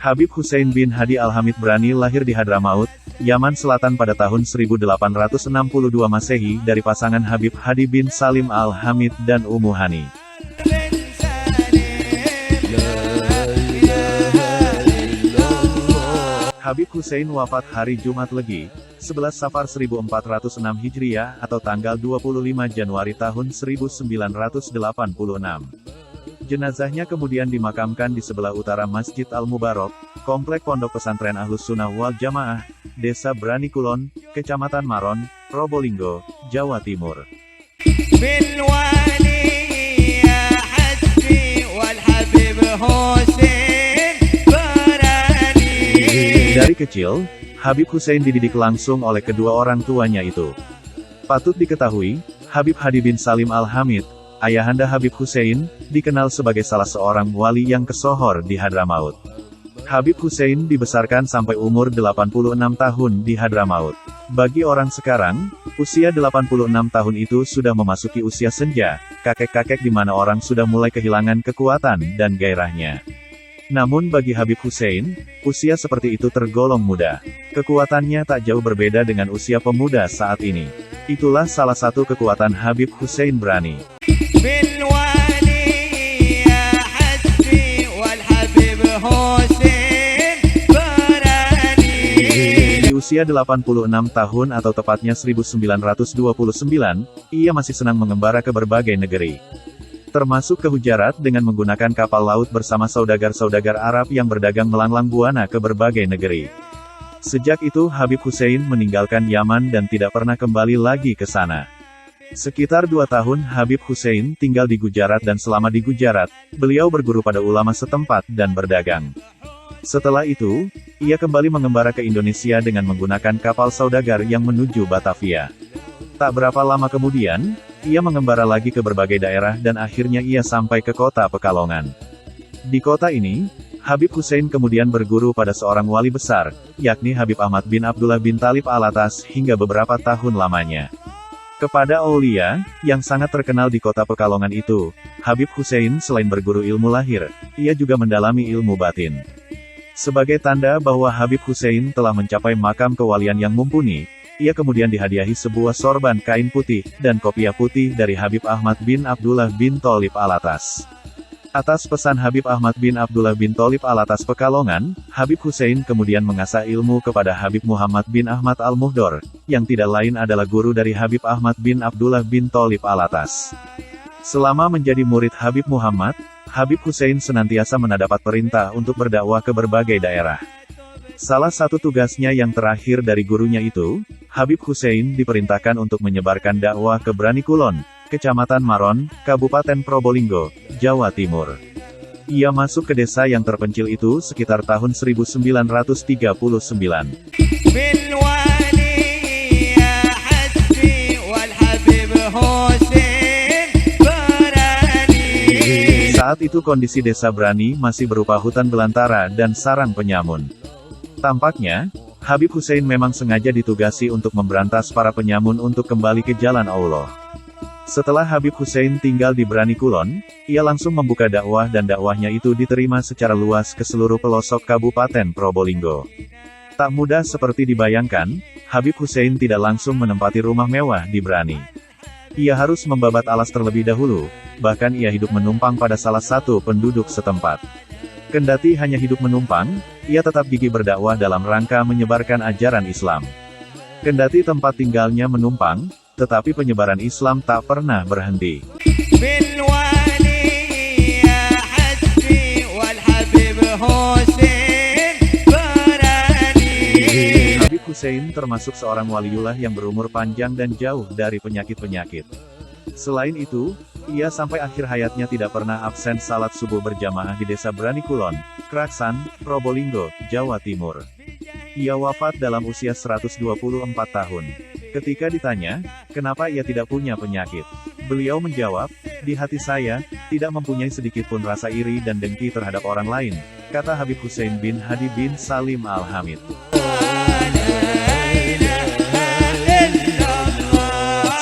Habib Hussein bin Hadi Al-Hamid Brani lahir di Hadramaut, Yaman Selatan pada tahun 1862 Masehi dari pasangan Habib Hadi bin Salim Al-Hamid dan Ummu Hani. Habib Hussein wafat hari Jumat Legi, 11 Safar 1406 Hijriah atau tanggal 25 Januari tahun 1986. Jenazahnya kemudian dimakamkan di sebelah utara Masjid Al-Mubarak, Komplek Pondok Pesantren Ahlus Sunnah Wal Jamaah, Desa Brani Kulon, Kecamatan Maron, Probolinggo, Jawa Timur. Dari kecil, Habib Hussein dididik langsung oleh kedua orang tuanya itu. Patut diketahui, Habib Hadi bin Salim Al-Hamid, ayahanda Habib Hussein, dikenal sebagai salah seorang wali yang kesohor di Hadramaut. Habib Hussein dibesarkan sampai umur 86 tahun di Hadramaut. Bagi orang sekarang, usia 86 tahun itu sudah memasuki usia senja, kakek-kakek di mana orang sudah mulai kehilangan kekuatan dan gairahnya. Namun bagi Habib Hussein, usia seperti itu tergolong muda. Kekuatannya tak jauh berbeda dengan usia pemuda saat ini. Itulah salah satu kekuatan Habib Hussein Brani. Di usia 86 tahun atau tepatnya 1929, ia masih senang mengembara ke berbagai negeri. Termasuk ke Hujarat dengan menggunakan kapal laut bersama saudagar-saudagar Arab yang berdagang melanglang buana ke berbagai negeri. Sejak itu Habib Hussein meninggalkan Yaman dan tidak pernah kembali lagi ke sana. Sekitar 2 tahun Habib Hussein tinggal di Gujarat dan selama di Gujarat, beliau berguru pada ulama setempat dan berdagang. Setelah itu, ia kembali mengembara ke Indonesia dengan menggunakan kapal saudagar yang menuju Batavia. Tak berapa lama kemudian, ia mengembara lagi ke berbagai daerah dan akhirnya ia sampai ke kota Pekalongan. Di kota ini, Habib Hussein kemudian berguru pada seorang wali besar, yakni Habib Ahmad bin Abdullah bin Thalib Alatas hingga beberapa tahun lamanya. Kepada aulia, yang sangat terkenal di kota Pekalongan itu, Habib Hussein selain berguru ilmu lahir, ia juga mendalami ilmu batin. Sebagai tanda bahwa Habib Hussein telah mencapai makam kewalian yang mumpuni, ia kemudian dihadiahi sebuah sorban kain putih, dan kopiah putih dari Habib Ahmad bin Abdullah bin Thalib Alatas. Atas pesan Habib Ahmad bin Abdullah bin Thalib Alatas Pekalongan, Habib Hussein kemudian mengasah ilmu kepada Habib Muhammad bin Ahmad Al-Muhdor, yang tidak lain adalah guru dari Habib Ahmad bin Abdullah bin Thalib Alatas. Selama menjadi murid Habib Muhammad, Habib Hussein senantiasa mendapat perintah untuk berdakwah ke berbagai daerah. Salah satu tugasnya yang terakhir dari gurunya itu, Habib Hussein diperintahkan untuk menyebarkan dakwah ke Brani Kulon, Kecamatan Maron, Kabupaten Probolinggo, Jawa Timur. Ia masuk ke desa yang terpencil itu sekitar tahun 1939. Saat itu kondisi desa Brani masih berupa hutan belantara dan sarang penyamun. Tampaknya, Habib Hussein memang sengaja ditugasi untuk memberantas para penyamun untuk kembali ke jalan Allah. Setelah Habib Hussein tinggal di Brani Kulon, ia langsung membuka dakwah dan dakwahnya itu diterima secara luas ke seluruh pelosok Kabupaten Probolinggo. Tak mudah seperti dibayangkan, Habib Hussein tidak langsung menempati rumah mewah di Brani. Ia harus membabat alas terlebih dahulu, bahkan ia hidup menumpang pada salah satu penduduk setempat. Kendati hanya hidup menumpang, ia tetap gigih berdakwah dalam rangka menyebarkan ajaran Islam. Kendati tempat tinggalnya menumpang, tetapi penyebaran Islam tak pernah berhenti. Habib Hussein termasuk seorang waliullah yang berumur panjang dan jauh dari penyakit-penyakit. Selain itu, ia sampai akhir hayatnya tidak pernah absen salat subuh berjamaah di desa Brani Kulon, Kraksan, Probolinggo, Jawa Timur. Ia wafat dalam usia 124 tahun. Ketika ditanya, kenapa ia tidak punya penyakit, beliau menjawab, di hati saya, tidak mempunyai sedikit pun rasa iri dan dengki terhadap orang lain, kata Habib Hussein bin Hadi bin Salim Al-Hamid.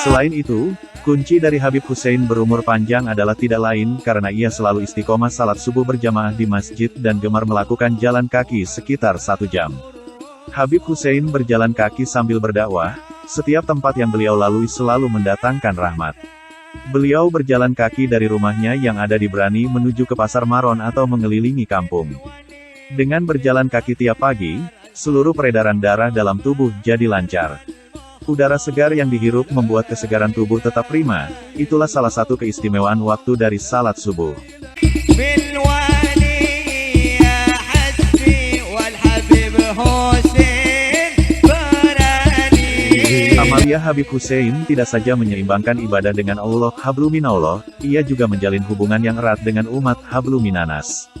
Selain itu, kunci dari Habib Hussein berumur panjang adalah tidak lain karena ia selalu istiqomah salat subuh berjamaah di masjid dan gemar melakukan jalan kaki sekitar 1 jam. Habib Hussein berjalan kaki sambil berdakwah, setiap tempat yang beliau lalui selalu mendatangkan rahmat. Beliau berjalan kaki dari rumahnya yang ada di Brani menuju ke Pasar Maron atau mengelilingi kampung. Dengan berjalan kaki tiap pagi, seluruh peredaran darah dalam tubuh jadi lancar. Udara segar yang dihirup membuat kesegaran tubuh tetap prima, itulah salah satu keistimewaan waktu dari salat subuh. Amalia Habib Hussein tidak saja menyeimbangkan ibadah dengan Allah Habluminallah, ia juga menjalin hubungan yang erat dengan umat Habluminanas.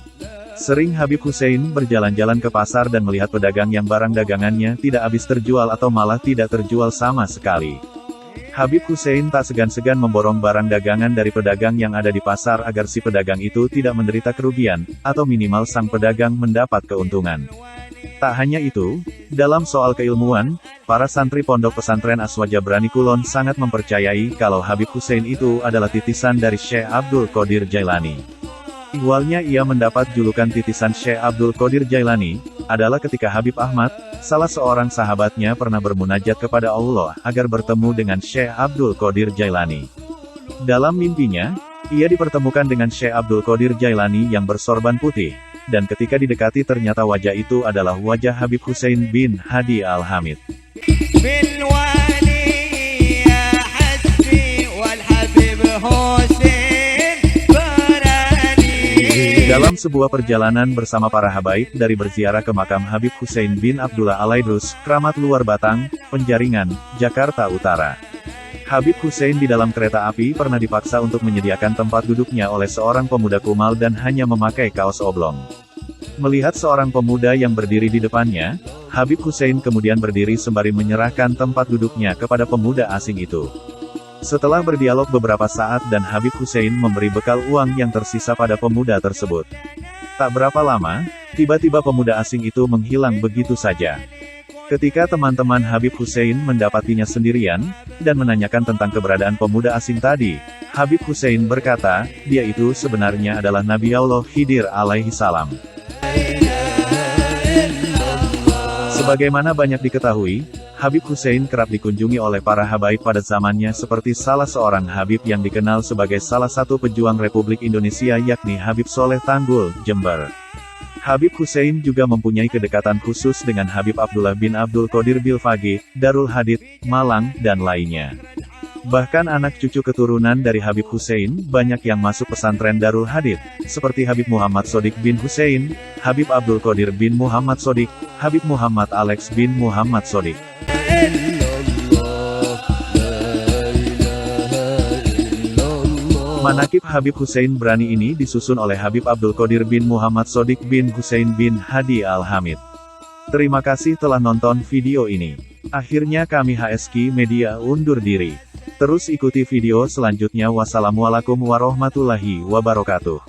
Sering Habib Hussein berjalan-jalan ke pasar dan melihat pedagang yang barang dagangannya tidak habis terjual atau malah tidak terjual sama sekali. Habib Hussein tak segan-segan memborong barang dagangan dari pedagang yang ada di pasar agar si pedagang itu tidak menderita kerugian, atau minimal sang pedagang mendapat keuntungan. Tak hanya itu, dalam soal keilmuan, para santri pondok pesantren Aswaja Brani Kulon sangat mempercayai kalau Habib Hussein itu adalah titisan dari Syekh Abdul Qadir Jailani. Awalnya ia mendapat julukan titisan Syekh Abdul Qadir Jailani, adalah ketika Habib Ahmad, salah seorang sahabatnya pernah bermunajat kepada Allah agar bertemu dengan Syekh Abdul Qadir Jailani. Dalam mimpinya, ia dipertemukan dengan Syekh Abdul Qadir Jailani yang bersorban putih, dan ketika didekati ternyata wajah itu adalah wajah Habib Hussein bin Hadi Al-Hamid. Dalam sebuah perjalanan bersama para habaib dari berziarah ke makam Habib Hussein bin Abdullah Al-Aidrus, Kramat Luar Batang, Penjaringan, Jakarta Utara. Habib Hussein di dalam kereta api pernah dipaksa untuk menyediakan tempat duduknya oleh seorang pemuda kumal dan hanya memakai kaos oblong. Melihat seorang pemuda yang berdiri di depannya, Habib Hussein kemudian berdiri sembari menyerahkan tempat duduknya kepada pemuda asing itu. Setelah berdialog beberapa saat dan Habib Hussein memberi bekal uang yang tersisa pada pemuda tersebut. Tak berapa lama, tiba-tiba pemuda asing itu menghilang begitu saja. Ketika teman-teman Habib Hussein mendapatinya sendirian, dan menanyakan tentang keberadaan pemuda asing tadi, Habib Hussein berkata, dia itu sebenarnya adalah Nabi Allah Khidir alaihi salam. Sebagaimana banyak diketahui, Habib Hussein kerap dikunjungi oleh para habaib pada zamannya seperti salah seorang Habib yang dikenal sebagai salah satu pejuang Republik Indonesia yakni Habib Soleh Tanggul, Jember. Habib Hussein juga mempunyai kedekatan khusus dengan Habib Abdullah bin Abdul Qadir Bilfaqih, Darul Hadith, Malang, dan lainnya. Bahkan anak cucu keturunan dari Habib Hussein banyak yang masuk pesantren Darul Hadith, seperti Habib Muhammad Sodik bin Hussein, Habib Abdul Qadir bin Muhammad Sodik, Habib Muhammad Alex bin Muhammad Sodik. Manaqib Habib Hussein Brani ini disusun oleh Habib Abdul Qadir bin Muhammad Sodik bin Hussein bin Hadi Al-Hamid. Terima kasih telah nonton video ini. Akhirnya kami HSQ Media undur diri. Terus ikuti video selanjutnya. Wassalamualaikum warahmatullahi wabarakatuh.